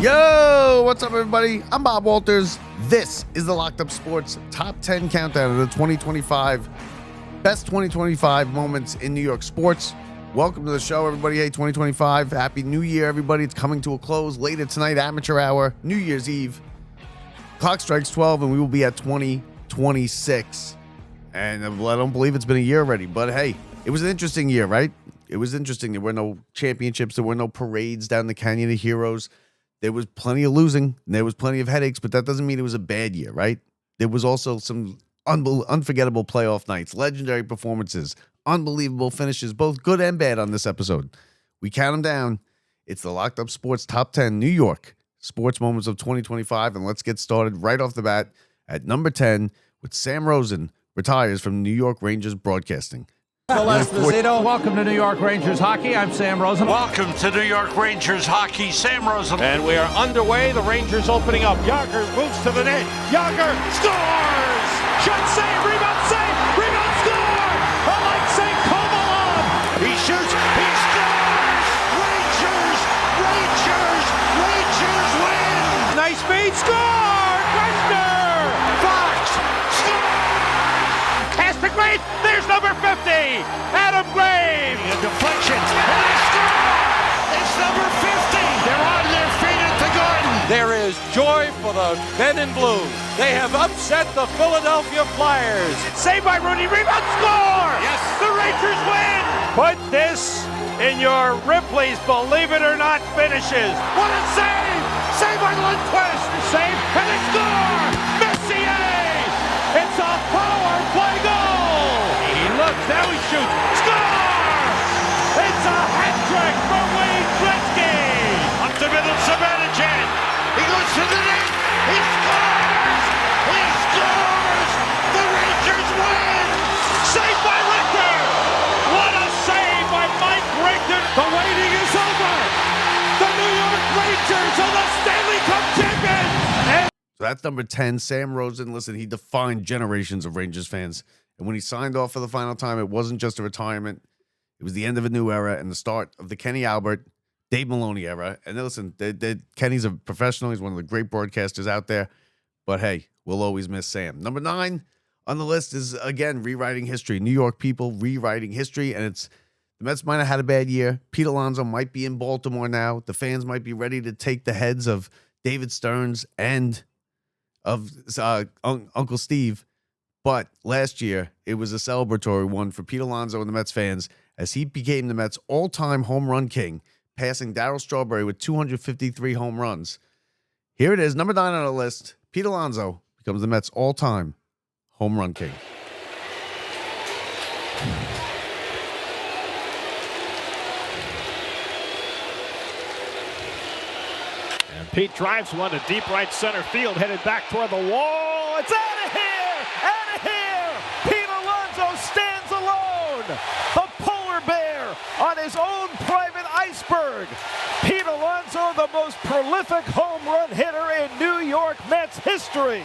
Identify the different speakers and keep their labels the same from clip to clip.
Speaker 1: Yo, what's up, everybody? I'm Bob Walters. This is the Locked Up Sports Top 10 Countdown of the 2025 Best 2025 Moments in New York Sports. Welcome to the show, everybody. Hey, 2025. Happy New Year, everybody. It's coming to a close later tonight, amateur hour, New Year's Eve. Clock strikes 12, and we will be at 2026. And I don't believe it's been a year already, but hey, it was an interesting year, right? It was interesting. There were no championships. There were no parades down the Canyon of Heroes. There was plenty of losing. And there was plenty of headaches, but that doesn't mean it was a bad year, right? There was also some unforgettable playoff nights, legendary performances, unbelievable finishes, both good and bad on this episode. We count them down. It's the Locked Up Sports Top 10 New York Sports Moments of 2025, and let's get started right off the bat at number 10 with Sam Rosen retires from New York Rangers broadcasting.
Speaker 2: Welcome to New York Rangers hockey. I'm Sam Rosen.
Speaker 3: Welcome to New York Rangers hockey. Sam Rosen.
Speaker 2: And we are underway. The Rangers opening up. Yager moves to the net. Yager scores! Shot save, rebound score! Alexei Kovalov!
Speaker 3: He shoots, he scores! Rangers win!
Speaker 2: Nice feed, score! Kreshner!
Speaker 3: Fox, score!
Speaker 2: Casper Graves, there's number 50! Adam Graves!
Speaker 3: A deflection, and they score! It's number 50! They're on their feet at the Garden!
Speaker 2: There is joy for the men in blue. They have upset the Philadelphia Flyers. Saved by Rooney, rebound, score!
Speaker 3: Yes!
Speaker 2: The Rangers win! Put this in your Ripley's Believe It or Not finishes.
Speaker 3: What a save! Save by Lundqvist!
Speaker 2: Save, and they score! Messier! It's a power play goal! He looks, now he shoots, score! It's a hat trick for Wayne Gretzky!
Speaker 3: Up the middle, Zibanejad! He goes to the net! He scores! He scores! The Rangers win!
Speaker 2: Saved by Richter! What a save by Mike Richter! The waiting is over! The New York Rangers are the Stanley Cup champions!
Speaker 1: So that's number 10, Sam Rosen. Listen, he defined generations of Rangers fans. And when he signed off for the final time, it wasn't just a retirement. It was the end of a new era and the start of the Kenny Albert, Dave Maloney era. And listen, Kenny's a professional. He's one of the great broadcasters out there. But hey, we'll always miss Sam. Number 9 on the list is, again, rewriting history. New York people rewriting history. And it's the Mets might have had a bad year. Pete Alonso might be in Baltimore now. The fans might be ready to take the heads of David Stearns and of Uncle Steve. But last year, it was a celebratory one for Pete Alonso and the Mets fans as he became the Mets' all-time home run king, passing Darryl Strawberry with 253 home runs. Here it is, number 9 on the list. Pete Alonso becomes the Mets' all-time home run king.
Speaker 4: And Pete drives one to deep right center field, headed back toward the wall. It's out of here! Out of here! Pete Alonso stands alone! The polar bear on his own private iceberg. Pete Alonso, the most prolific home run hitter in New York Mets history.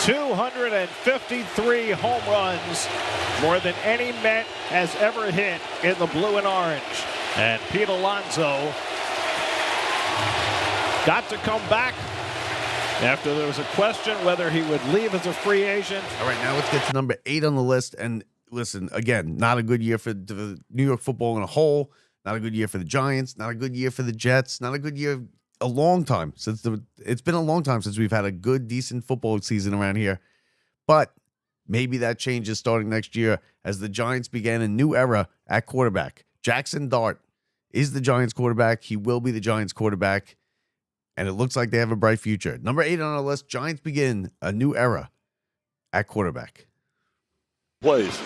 Speaker 4: .253 home runs, more than any Met has ever hit in the blue and orange. And Pete Alonso got to come back after there was a question whether he would leave as a free agent.
Speaker 1: All right, now let's get to number 8 on the list. And listen, again, not a good year for the New York football in a whole. Not a good year for the Giants. Not a good year for the Jets. Not a good year. It's been a long time since we've had a good, decent football season around here. But maybe that changes starting next year as the Giants began a new era at quarterback. Jackson Dart is the Giants quarterback. He will be the Giants quarterback. And it looks like they have a bright future. Number 8 on our list, Giants begin a new era at quarterback.
Speaker 5: Plays.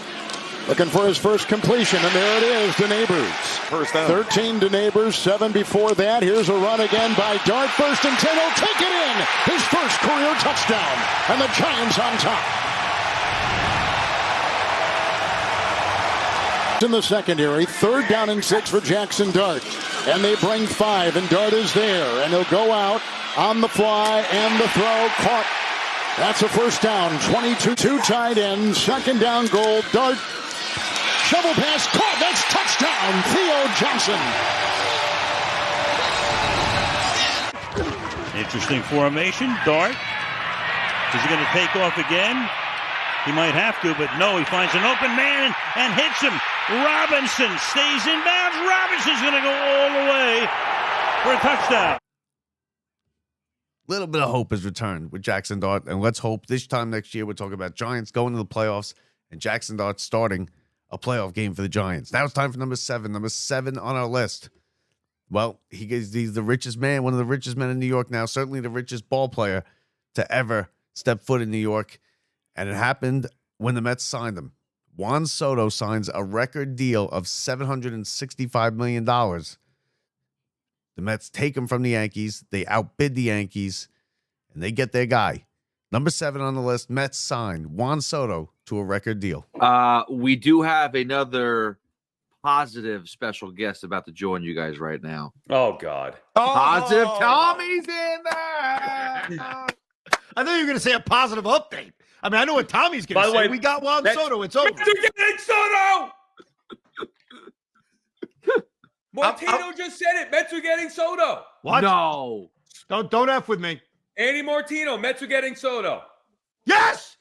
Speaker 5: Looking for his first completion, and there it is to Neighbors.
Speaker 6: First down.
Speaker 5: 13 to Neighbors, 7 before that. Here's a run again by Dart. First and 10, he'll take it in. His first career touchdown, and the Giants on top. In the secondary, 3rd down and 6 for Jackson Dart. And they bring 5, and Dart is there. And he'll go out on the fly, and the throw caught. That's a first down. 22, 2 tight ends, 2nd down goal. Dart, shovel pass, caught. That's touchdown, Theo Johnson.
Speaker 3: Interesting formation. Dart. Is he going to take off again? He might have to, but no. He finds an open man and hits him. Robinson stays in bounds. Robinson's going to go all the way for a touchdown.
Speaker 1: Little bit of hope has returned with Jackson Dart, and let's hope this time next year we're talking about Giants going to the playoffs and Jackson Dart starting a playoff game for the Giants. Now it's time for number 7 on our list. Well, he's the richest man, one of the richest men in New York now, certainly the richest ball player to ever step foot in New York, and it happened when the Mets signed him. Juan Soto signs a record deal of $765 million. The Mets take him from the Yankees. They outbid the Yankees, and they get their guy. Number 7 on the list, Mets signed Juan Soto to a record deal.
Speaker 7: We do have another positive special guest about to join you guys right now.
Speaker 6: Oh, God.
Speaker 7: Positive Tommy's in there.
Speaker 8: I thought you were going to say a positive update. I mean, I know what Tommy's going to say. We got Juan Soto. It's over.
Speaker 9: Getting Soto! Martino just said it. Mets are getting Soto.
Speaker 8: What?
Speaker 7: No.
Speaker 8: Don't F with me.
Speaker 9: Andy Martino, Mets are getting Soto.
Speaker 8: Yes!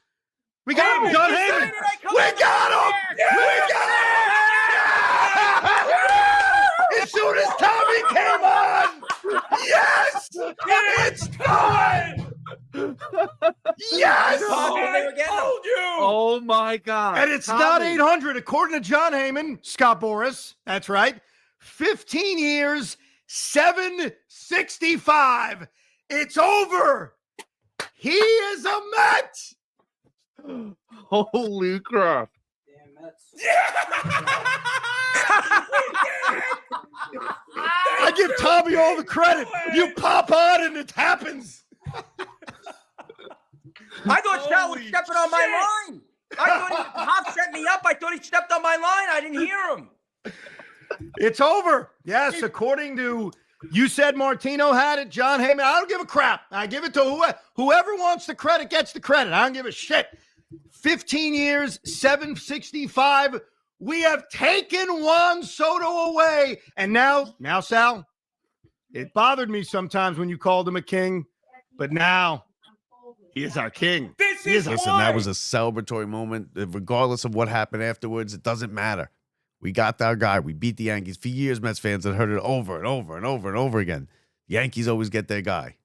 Speaker 8: We got him, John Heyman. We got him! We got him! As soon as Tommy came on! Yes! It's going! Yes!
Speaker 9: I told you!
Speaker 7: Oh, my God.
Speaker 8: And it's
Speaker 7: Tommy.
Speaker 8: not 800, according to John Heyman, Scott Boras. That's right. 15 years, 765. It's over. He is a Met.
Speaker 7: Holy crap.
Speaker 9: Damn Mets.
Speaker 8: I give Tommy all the credit. You pop on and it happens.
Speaker 9: I thought Sal was stepping on my line. I thought Hop set me up. I thought he stepped on my line. I didn't hear him.
Speaker 8: It's over. Yes, according to you said Martino had it, John Heyman. I don't give a crap. I give it to whoever wants the credit gets the credit. I don't give a shit. 15 years, 765. We have taken Juan Soto away. And now, Sal, it bothered me sometimes when you called him a king, but now he is our king.
Speaker 1: Listen, that was a celebratory moment. Regardless of what happened afterwards, it doesn't matter. We got our guy. We beat the Yankees. For years, Mets fans had heard it over and over and over and over again. The Yankees always get their guy.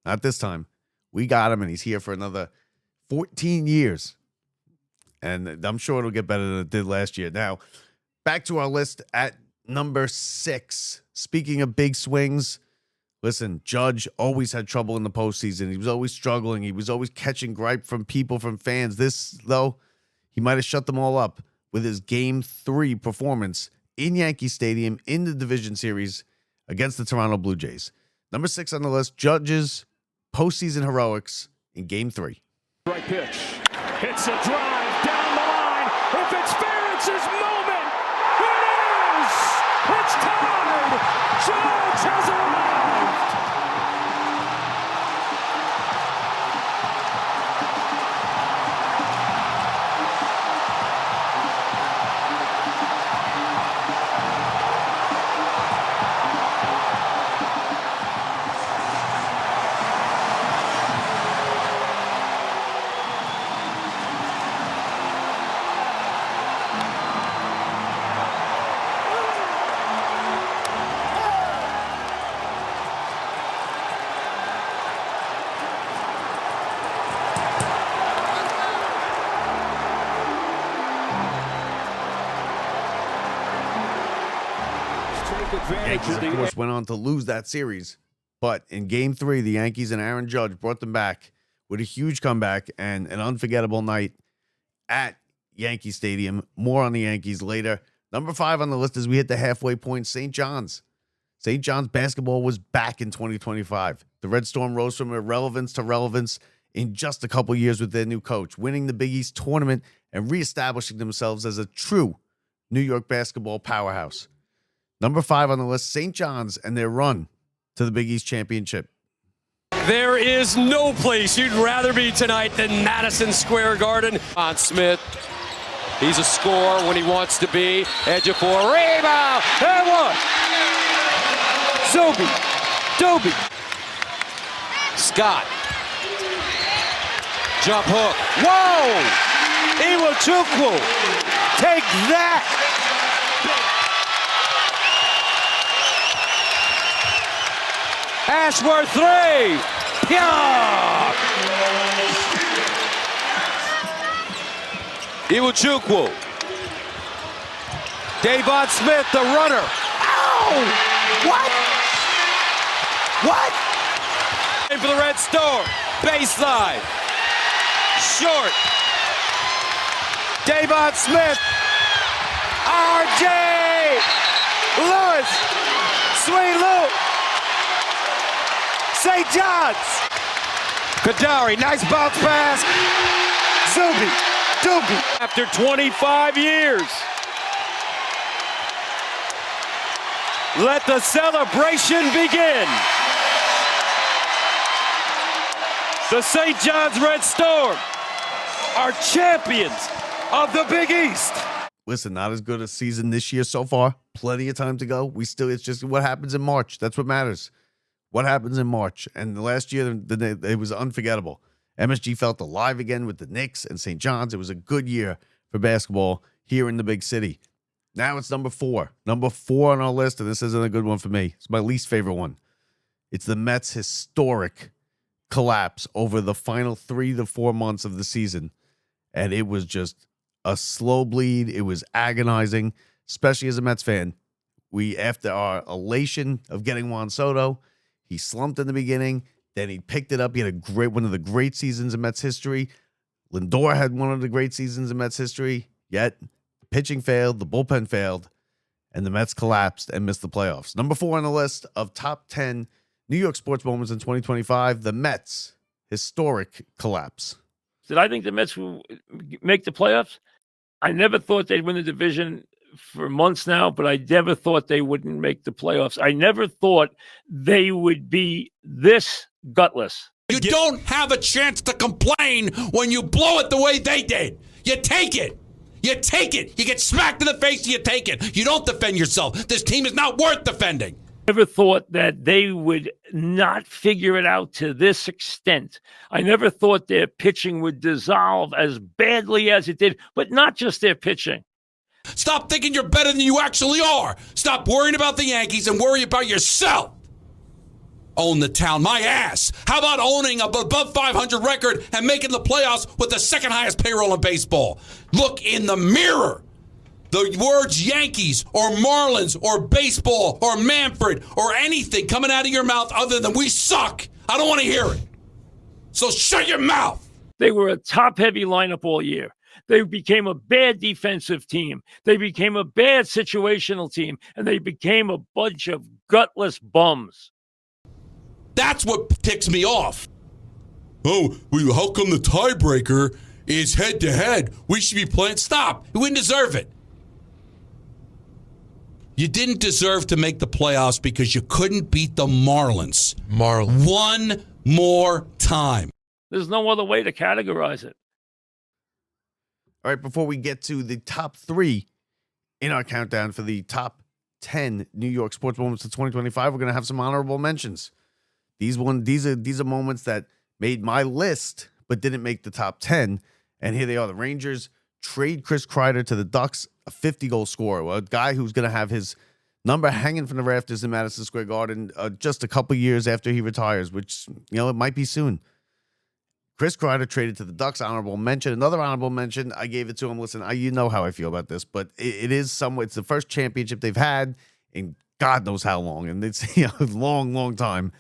Speaker 1: Not this time. We got him, and he's here for another 14 years. And I'm sure it'll get better than it did last year. Now, back to our list at number 6. Speaking of big swings, listen, Judge always had trouble in the postseason. He was always struggling. He was always catching gripe from people, from fans. This, though, he might have shut them all up with his Game 3 performance in Yankee Stadium in the division series against the Toronto Blue Jays. Number 6 on the list, Judge's postseason heroics in Game 3.
Speaker 4: Right pitch. Hits a drive down the line. If it's fair, it's his moment. It is. It's tied. Judge has arrived.
Speaker 1: Yankees, of course, went on to lose that series. But in Game 3, the Yankees and Aaron Judge brought them back with a huge comeback and an unforgettable night at Yankee Stadium. More on the Yankees later. Number 5 on the list as we hit the halfway point, St. John's. St. John's basketball was back in 2025. The Red Storm rose from irrelevance to relevance in just a couple years with their new coach, winning the Big East tournament and reestablishing themselves as a true New York basketball powerhouse. Number 5 on the list, St. John's and their run to the Big East championship.
Speaker 6: There is no place you'd rather be tonight than Madison Square Garden. On Smith, he's a scorer when he wants to be. Edge of 4, rebound, and one. Zobi, Doby, Scott, jump hook. Whoa! Iwachukwu, take that. Ashworth 3. Yeah! Iwachukwu. Davon Smith, the runner. Ow! What? What? And for the Red Storm. Baseline. Short. Davon Smith. R.J. Lewis. Sweet Lou. St. John's. Kadari, nice bounce pass. Zuby, Doobie. After 25 years. Let the celebration begin. The St. John's Red Storm are champions of the Big East.
Speaker 1: Listen, not as good a season this year so far. Plenty of time to go. It's just what happens in March. That's what matters. What happens in March? And the last year, it was unforgettable. MSG felt alive again with the Knicks and St. John's. It was a good year for basketball here in the big city. Now it's number 4. Number 4 on our list, and this isn't a good one for me. It's my least favorite one. It's the Mets' historic collapse over the final 3 to 4 months of the season. And it was just a slow bleed. It was agonizing, especially as a Mets fan. After our elation of getting Juan Soto, he slumped in the beginning. Then he picked it up. He had one of the great seasons in Mets history. Lindor had one of the great seasons in Mets history. Yet, the pitching failed, the bullpen failed, and the Mets collapsed and missed the playoffs. Number 4 on the list of top 10 New York sports moments in 2025, the Mets' historic collapse.
Speaker 10: Did I think the Mets will make the playoffs? I never thought they'd win the division for months now, but I never thought they wouldn't make the playoffs. I never thought they would be this gutless.
Speaker 11: You don't have a chance to complain when you blow it the way they did. You take it. You take it. You get smacked in the face and you take it. You don't defend yourself. This team is not worth defending.
Speaker 10: Never thought that they would not figure it out to this extent. I never thought their pitching would dissolve as badly as it did, but not just their pitching.
Speaker 11: Stop thinking you're better than you actually are. Stop worrying about the Yankees and worry about yourself. Own the town, my ass. How about owning a above 500 record and making the playoffs with the second highest payroll in baseball? Look in the mirror. The words Yankees or Marlins or baseball or Manfred or anything coming out of your mouth other than we suck, I don't want to hear it. So shut your mouth.
Speaker 10: They were a top-heavy lineup all year. They became a bad defensive team. They became a bad situational team. And they became a bunch of gutless bums.
Speaker 11: That's what ticks me off. Oh, well, how come the tiebreaker is head-to-head? We should be playing. Stop. We wouldn't deserve it. You didn't deserve to make the playoffs because you couldn't beat the Marlins. One more time.
Speaker 10: There's no other way to categorize it.
Speaker 1: All right, before we get to the top 3 in our countdown for the top 10 New York sports moments of 2025, we're going to have some honorable mentions. These are moments that made my list but didn't make the top 10. And here they are. The Rangers trade Chris Kreider to the Ducks, a 50-goal scorer, a guy who's going to have his number hanging from the rafters in Madison Square Garden just a couple years after he retires, which, it might be soon. Chris Kreider traded to the Ducks, honorable mention. Another honorable mention, I gave it to him. Listen, you know how I feel about this, but it's the first championship they've had in God knows how long, and it's a long, long time.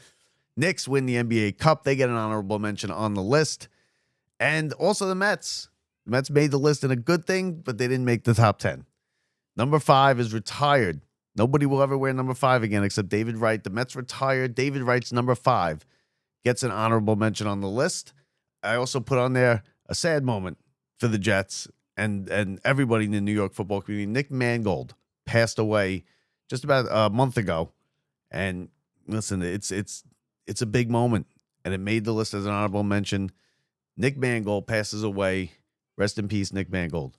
Speaker 1: Knicks win the NBA Cup. They get an honorable mention on the list. And also the Mets. The Mets made the list in a good thing, but they didn't make the top 10. Number 5 is retired. Nobody will ever wear number 5 again except David Wright. The Mets retired. David Wright's number 5 gets an honorable mention on the list. I also put on there a sad moment for the Jets and everybody in the New York football community. Nick Mangold passed away just about a month ago. And listen, it's a big moment, and it made the list as an honorable mention. Nick Mangold passes away. Rest in peace, Nick Mangold.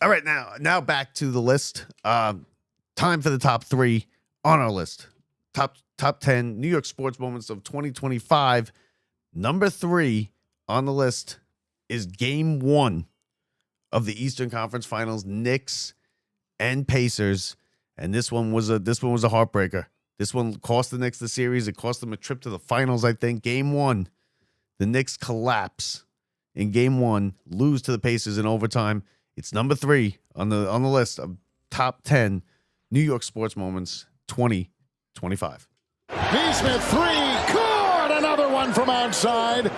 Speaker 1: All right, now back to the list. Time for the top 3 on our list. Top 10 New York sports moments of 2025. Number 3 on the list is Game 1 of the Eastern Conference Finals, Knicks and Pacers, and this one was a heartbreaker. This one cost the Knicks the series. It cost them a trip to the finals, I think. Game 1, the Knicks collapse in Game 1, lose to the Pacers in overtime. It's number 3 on the list of top 10 New York sports moments 2025.
Speaker 5: Neesmith, 3, good! Another one from outside.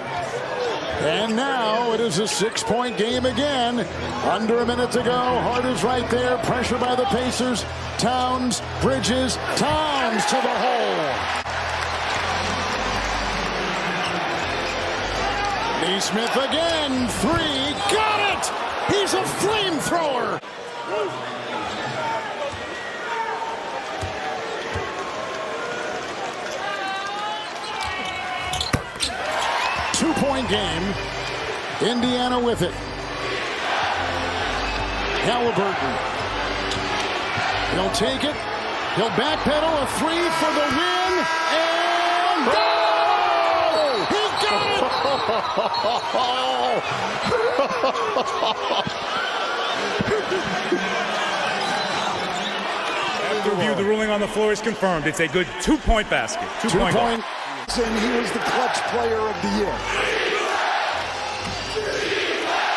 Speaker 5: And now it is a 6-point game again. Under a minute to go. Hart is right there. Pressure by the Pacers. Towns, Bridges, Towns to the hole. Neesmith again, 3, got it! He's a flamethrower! Two-point game. Indiana with it. Halliburton. He'll take it. He'll backpedal, a 3 for the win. And goal! He got it!
Speaker 12: After review, the ruling on the floor is confirmed. It's a good 2-point basket. Two-point.
Speaker 5: And he was the clutch player of the year.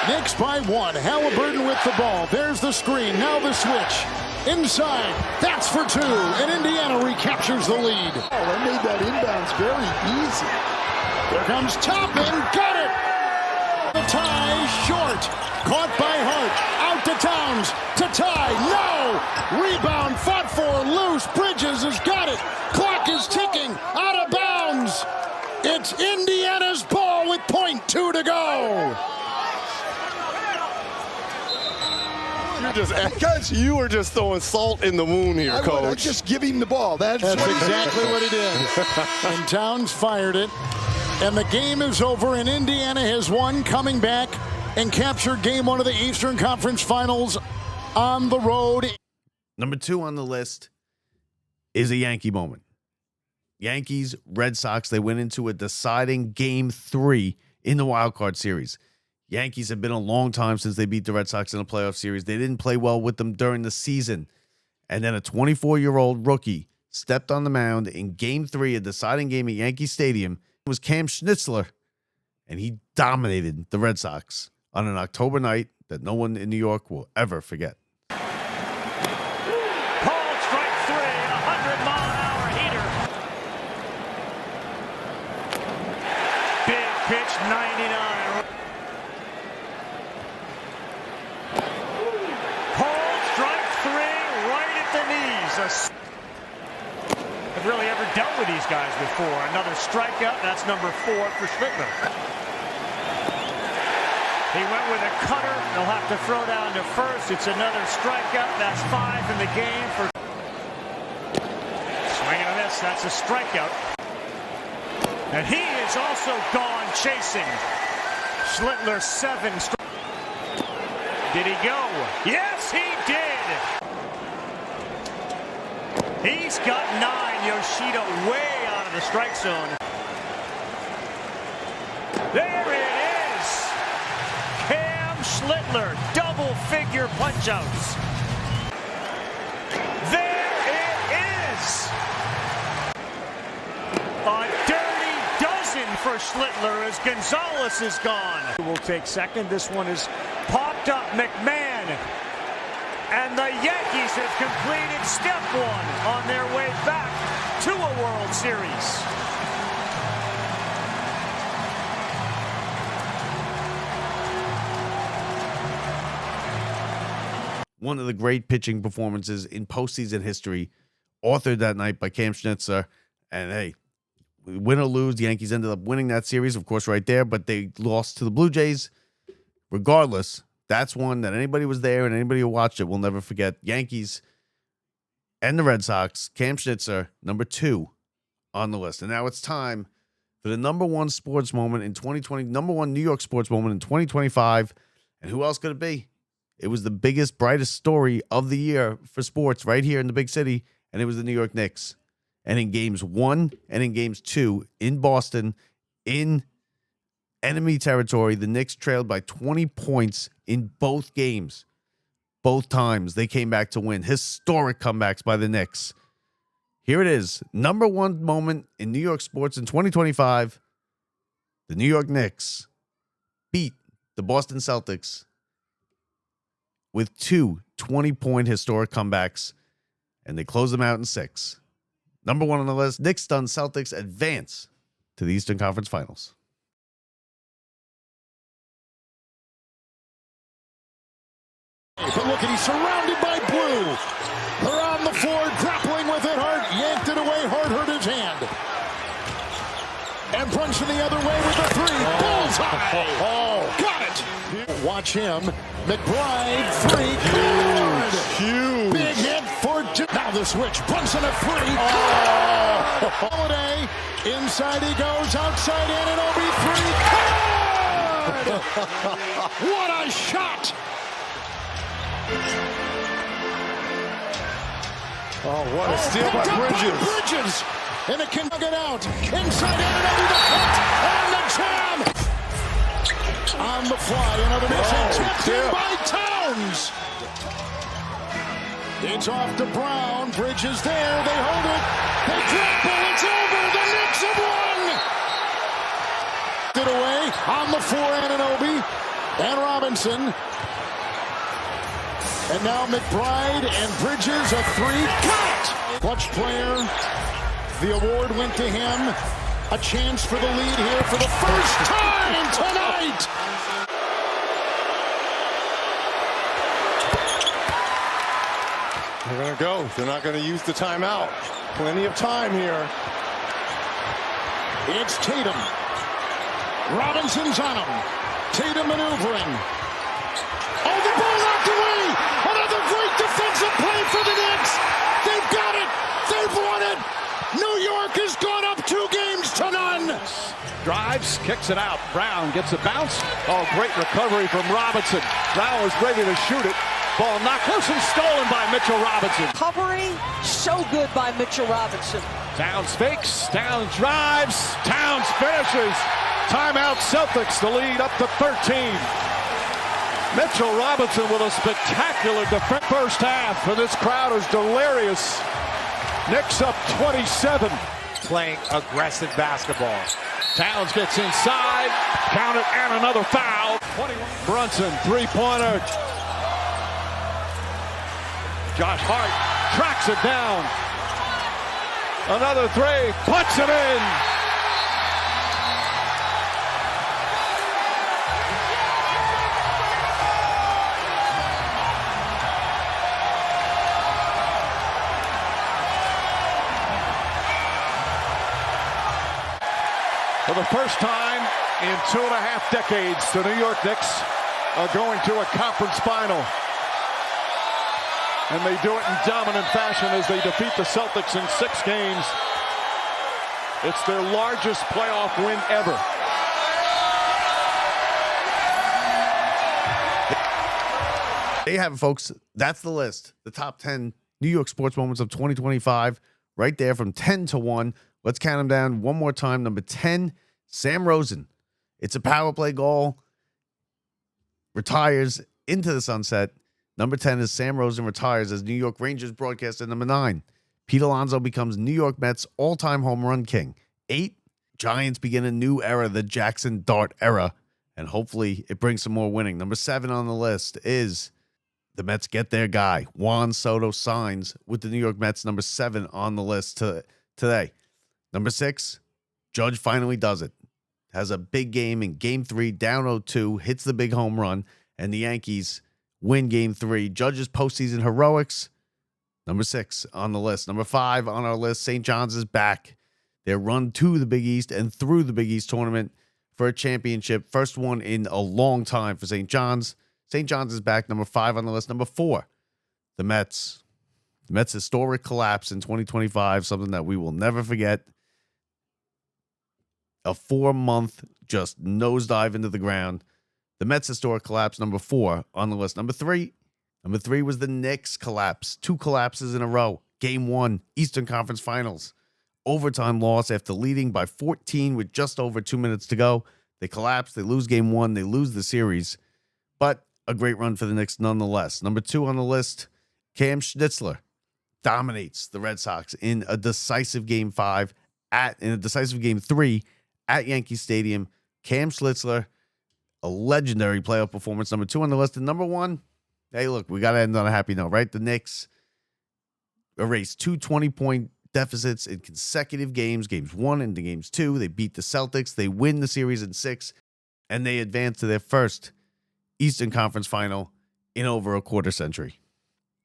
Speaker 5: Knicks by 1. Halliburton with the ball. There's the screen. Now the switch. Inside. That's for 2. And Indiana recaptures the lead. Oh, they made that inbounds very easy. Here comes Toppin. Got it. The tie short. Caught by Hart. Out to Towns. To tie. No. Rebound. Fought for. Loose. Bridges has got it. Clock is ticking. Out of bounds. It's Indiana's ball with .2 to go.
Speaker 13: You were just throwing salt in the wound here, Coach.
Speaker 5: Just give him the ball. That's exactly what it is. And Towns fired it. And the game is over, and Indiana has won, coming back and captured Game 1 of the Eastern Conference Finals on the road.
Speaker 1: Number 2 on the list is a Yankee moment. Yankees, Red Sox, they went into a deciding Game 3 in the wild card series. Yankees have been a long time since they beat the Red Sox in a playoff series. They didn't play well with them during the season. And then a 24-year-old rookie stepped on the mound in Game 3, a deciding game at Yankee Stadium. It was Cam Schnitzler, and he dominated the Red Sox on an October night that no one in New York will ever forget.
Speaker 4: Called strike 3, 100-mile-an-hour heater. Big pitch, 99. I've really ever dealt with these guys before. Another strikeout. That's number 4 for Schmittler. He went with a cutter. They'll have to throw down to first. It's another strikeout. That's 5 in the game for swinging on this. That's a strikeout. And he is also gone chasing. Schlittler 7. Did he go? Yes, he did. He's got 9. Yoshida way out of the strike zone. There it is. Cam Schlittler, double-figure punch-outs. There it is. A dirty dozen for Schlittler as Gonzalez is gone. We'll take second. This one is popped up. McMahon. And the Yankees have completed step 1 on their way back to a World Series.
Speaker 1: one of the great pitching performances in postseason history, authored that night by Cam Schnitzer. And hey, win or lose, the Yankees ended up winning that series, of course, right there, but they lost to the Blue Jays. Regardless, that's one that anybody was there and anybody who watched it will never forget. Yankees and the Red Sox, Cam Schnitzer, number 2 on the list. And now it's time for the number 1 sports moment in 2020, number 1 New York sports moment in 2025. And who else could it be? It was the biggest, brightest story of the year for sports right here in the big city, and it was the New York Knicks. And in games 1 and in games 2 in Boston, in enemy territory, the Knicks trailed by 20 points in both games. Both times they came back to win. Historic comebacks by the Knicks. Here it is. Number 1 moment in New York sports in 2025. The New York Knicks beat the Boston Celtics with 2 20-point historic comebacks, and they closed them out in 6. Number 1 on the list, Knicks stun Celtics advance to the Eastern Conference Finals.
Speaker 5: But look at, he's surrounded by blue. They're on the floor, grappling with it. Hart yanked it away. Hart hurt his hand. And Brunson the other way with the 3. Bullseye. Got it. Watch him. McBride, 3. Good.
Speaker 13: Huge.
Speaker 5: Big hit for now the switch. Brunson a 3. Holiday. Inside he goes. Outside Anunoby, 3. Good. What a shot.
Speaker 13: Oh, what a steal by Bridges.
Speaker 5: And it can get out. Inside Anunoby, the cut. And the jam. On the fly, another miss. Tipped in by Towns. It's off to Brown. Bridges there. They hold it. They grapple. It's over. The Knicks have won. It away on the floor, Anunoby and Robinson. And now McBride and Bridges, a 3. Got it! Clutch player. The award went to him. A chance for the lead here for the first time tonight.
Speaker 13: They're going to go. They're not going to use the timeout. Plenty of time here.
Speaker 5: It's Tatum. Robinson's on him. Tatum maneuvering. Oh, the ball knocked away. Another great defensive play for the Knicks. They've got it. They've won it. New York has gone up 2 games to none.
Speaker 4: Drives, kicks it out. Brown gets a bounce. Oh, great recovery from Robinson. Now is ready to shoot it. Ball knocked loose and stolen by Mitchell Robinson.
Speaker 14: Recovery, so good by Mitchell Robinson.
Speaker 4: Towns fakes, Towns drives, Towns finishes. Timeout Celtics, the lead up to 13. Mitchell Robinson with a spectacular defense first half, and this crowd is delirious. Knicks up 27.
Speaker 15: Playing aggressive basketball.
Speaker 4: Towns gets inside, count it, and another foul. 21. Brunson, 3-pointer. Josh Hart tracks it down. Another 3, puts it in. For the first time in 2.5 decades, the New York Knicks are going to a conference final. And they do it in dominant fashion as they defeat the Celtics in 6 games. It's their largest playoff win ever.
Speaker 1: There you have it, folks. That's the list. The top 10 New York sports moments of 2025. Right there from 10 to 1. Let's count them down one more time. Number 10, Sam Rosen. It's a power play goal. Retires into the sunset. Number 10 is Sam Rosen retires as New York Rangers broadcaster. Number 9, Pete Alonso becomes New York Mets all-time home run king. 8, Giants begin a new era, the Jackson Dart era, and hopefully it brings some more winning. Number 7 on the list is the Mets get their guy. Juan Soto signs with the New York Mets. Number 7 on the list today. Number 6, Judge finally does it. Has a big game in Game 3, down 0-2, hits the big home run, and the Yankees win Game 3. Judges postseason heroics, number 6 on the list. Number 5 on our list, St. John's is back. Their run to the Big East and through the Big East tournament for a championship. First one in a long time for St. John's. St. John's is back, number 5 on the list. Number 4, the Mets. The Mets' historic collapse in 2025, something that we will never forget. A 4-month just nosedive into the ground. The Mets' historic collapse, number 4 on the list. Number 3 was the Knicks collapse. 2 collapses in a row. Game 1, Eastern Conference Finals. Overtime loss after leading by 14 with just over 2 minutes to go. They collapse. They lose Game 1. They lose the series. But a great run for the Knicks nonetheless. Number 2 on the list, Cam Schnitzler dominates the Red Sox in a decisive Game 3 at Yankee Stadium. Cam Schnitzler, a legendary playoff performance. Number 2 on the list. And number 1, hey, look, we got to end on a happy note, right? The Knicks erased 2 20-point deficits in consecutive games. Games 1 into Games 2. They beat the Celtics. They win the series in 6. And they advance to their first Eastern Conference Final in over a quarter century.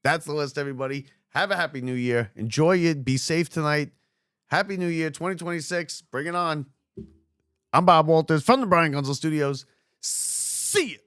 Speaker 1: That's the list, everybody. Have a happy new year. Enjoy it. Be safe tonight. Happy New Year 2026. Bring it on. I'm Bob Walters from the Brian Gunzel Studios. See ya.